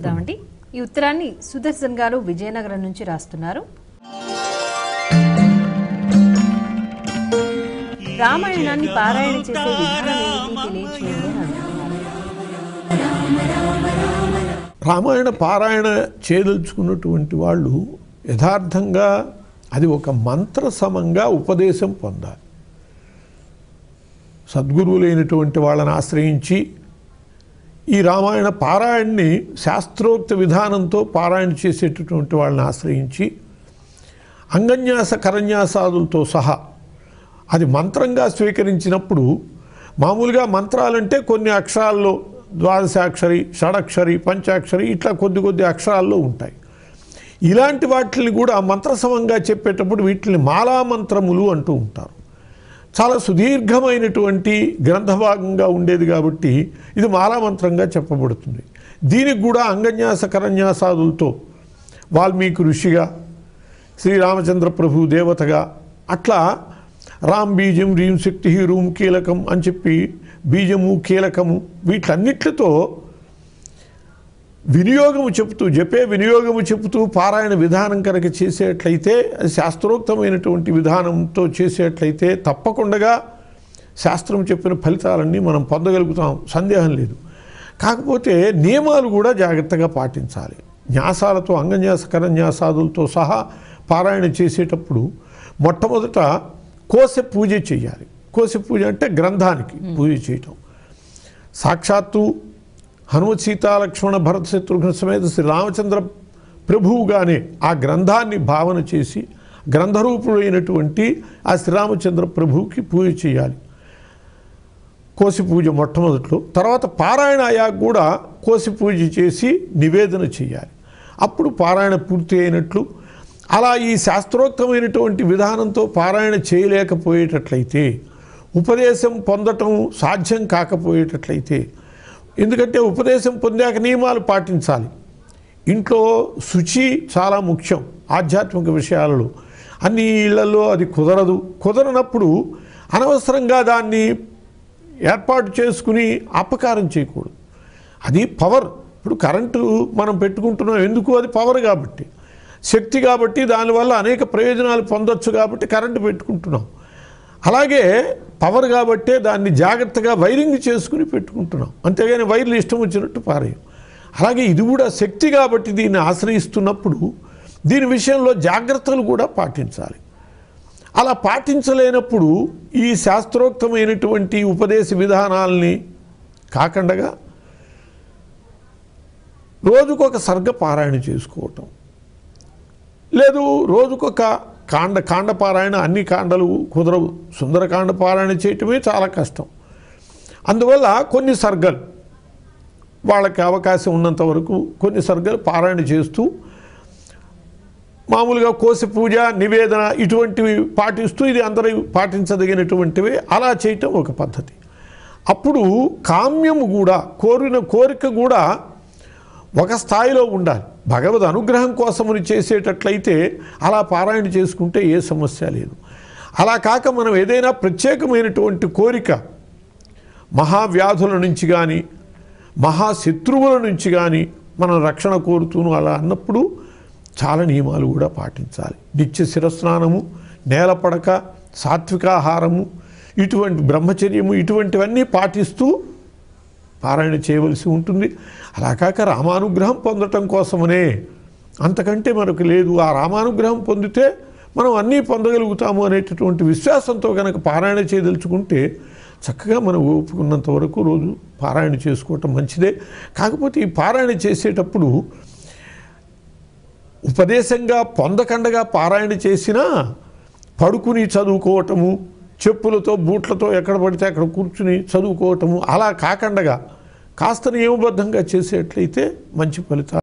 చూద్దామండి. ఈ ఉత్తరాన్ని సుదర్శన్ గారు విజయనగరం నుంచి రాస్తున్నారు. రామాయణాన్ని పారాయణ చేసే విధానం ఏమిటి తెలియచేయండి అని అంటున్నారు. రామాయణ పారాయణ చేయదలుచుకున్నటువంటి వాళ్ళు యథార్థంగా అది ఒక మంత్రసమంగా ఉపదేశం పొందాలి. సద్గురువులైనటువంటి వాళ్ళని ఆశ్రయించి ఈ రామాయణ పారాయణని శాస్త్రోక్త విధానంతో పారాయణ చేసేటటువంటి వాళ్ళని ఆశ్రయించి అంగన్యాస కరన్యాసాదులతో సహా అది మంత్రంగా స్వీకరించినప్పుడు, మామూలుగా మంత్రాలంటే కొన్ని అక్షరాల్లో ద్వాదశాక్షరి, షడక్షరి, పంచాక్షరి ఇట్లా కొద్ది అక్షరాల్లో ఉంటాయి. ఇలాంటి వాటిని కూడా మంత్రసమంగా చెప్పేటప్పుడు వీటిని మాలామంత్రములు అంటూ ఉంటారు. చాలా సుదీర్ఘమైనటువంటి గ్రంథభాగంగా ఉండేది కాబట్టి ఇది మాలామంత్రంగా చెప్పబడుతుంది. దీనికి కూడా అంగన్యాస కరన్యాసాదులతో వాల్మీకి ఋషిగా, శ్రీరామచంద్ర ప్రభు దేవతగా, అట్లా రామ్ బీజం రీం శక్తి రూమ్ కీలకం అని చెప్పి బీజము కీలకము వీటన్నిటితో వినియోగము చెబుతూ వినియోగము చెబుతూ పారాయణ విధానం కనుక చేసేట్లయితే, అది శాస్త్రోక్తమైనటువంటి విధానంతో చేసేట్లయితే తప్పకుండా శాస్త్రం చెప్పిన ఫలితాలన్నీ మనం పొందగలుగుతాం, సందేహం లేదు. కాకపోతే నియమాలు కూడా జాగ్రత్తగా పాటించాలి. న్యాసాలతో అంగన్యాస కరన్యాసాదులతో సహా పారాయణ చేసేటప్పుడు మొట్టమొదట కోశ పూజ చేయాలి. కోశ పూజ అంటే గ్రంథానికి పూజ చేయటం. సాక్షాత్తు హనుమత్ సీతాలక్ష్మణ భరత శత్రుఘ్న సమేత శ్రీ రామచంద్ర ప్రభువుగానే ఆ గ్రంథాన్ని భావన చేసి గ్రంథరూపుడైనటువంటి ఆ శ్రీరామచంద్ర ప్రభువుకి పూజ చేయాలి. కోసి పూజ మొట్టమొదట్లో. తర్వాత పారాయణ అయ్యాక కూడా కోసి పూజ చేసి నివేదన చేయాలి. అప్పుడు పారాయణ పూర్తి అయినట్లు. అలా ఈ శాస్త్రోక్తమైనటువంటి విధానంతో పారాయణ చేయలేకపోయేటట్లయితే, ఉపదేశం పొందటం సాధ్యం కాకపోయేటట్లయితే, ఎందుకంటే ఉపదేశం పొందాక నియమాలు పాటించాలి. ఇంట్లో శుచి చాలా ముఖ్యం. ఆధ్యాత్మిక విషయాలలో అన్ని ఇళ్లలో అది కుదరనప్పుడు అనవసరంగా దాన్ని ఏర్పాటు చేసుకుని అపకారం చేయకూడదు. అది పవర్. ఇప్పుడు కరెంటు మనం పెట్టుకుంటున్నాం ఎందుకు? అది పవర్ కాబట్టి, శక్తి కాబట్టి, దానివల్ల అనేక ప్రయోజనాలు పొందొచ్చు కాబట్టి కరెంటు పెట్టుకుంటున్నాం. అలాగే పవర్ కాబట్టే దాన్ని జాగ్రత్తగా వైరింగ్ చేసుకుని పెట్టుకుంటున్నాం, అంతేగాని వైర్లు ఇష్టం వచ్చినట్టు పారేయం. అలాగే ఇది కూడా శక్తి కాబట్టి దీన్ని ఆశ్రయిస్తున్నప్పుడు దీని విషయంలో జాగ్రత్తలు కూడా పాటించాలి. అలా పాటించలేనప్పుడు ఈ శాస్త్రోక్తమైనటువంటి ఉపదేశ విధానాలని కాకుండా రోజుకొక సర్గ పారాయణ చేసుకోవటం, లేదు రోజుకొక కాండ పారాయణ. అన్ని కాండలు కుదరవు. సుందరకాండ పారాయణ చేయటమే చాలా కష్టం. అందువల్ల కొన్ని సర్గలు వాళ్ళకి అవకాశం ఉన్నంత వరకు కొన్ని సర్గలు పారాయణ చేస్తూ మామూలుగా కోసి పూజ, నివేదన ఇటువంటివి పాటిస్తూ, ఇది అందరూ పాటించదగినటువంటివి, అలా చేయటం ఒక పద్ధతి. అప్పుడు కామ్యము కూడా, కోరిన కోరిక కూడా ఒక స్థాయిలో ఉండాలి. భగవద్ అనుగ్రహం కోసమని చేసేటట్లయితే అలా పారాయణ చేసుకుంటే ఏ సమస్య లేదు. అలా కాక మనం ఏదైనా ప్రత్యేకమైనటువంటి కోరిక, మహావ్యాధుల నుంచి కానీ మహాశత్రువుల నుంచి కానీ మనం రక్షణ కోరుతూను అలా అన్నప్పుడు చాలా నియమాలు కూడా పాటించాలి. నిత్య శిరస్నానము, నేలపడక, సాత్వికాహారము, ఇటువంటి బ్రహ్మచర్యము, ఇటువంటివన్నీ పాటిస్తూ పారాయణ చేయవలసి ఉంటుంది. అలా కాక రామానుగ్రహం పొందటం కోసమనే, అంతకంటే మనకు లేదు. ఆ రామానుగ్రహం పొందితే మనం అన్నీ పొందగలుగుతాము అనేటటువంటి విశ్వాసంతో కనుక పారాయణ చేయదలుచుకుంటే చక్కగా మనం ఓపుకున్నంత వరకు రోజు పారాయణ చేసుకోవటం మంచిదే. కాకపోతే ఈ పారాయణ చేసేటప్పుడు ఉపదేశంగా పొందకండగా పారాయణ చేసినా పడుకుని చదువుకోవటము, చెప్పులతో బూట్లతో ఎక్కడ పడితే అక్కడ కూర్చుని చదువుకోవటము, అలా కాకుండా కాస్త నియమబద్ధంగా చేసేట్లయితే మంచి ఫలితాలు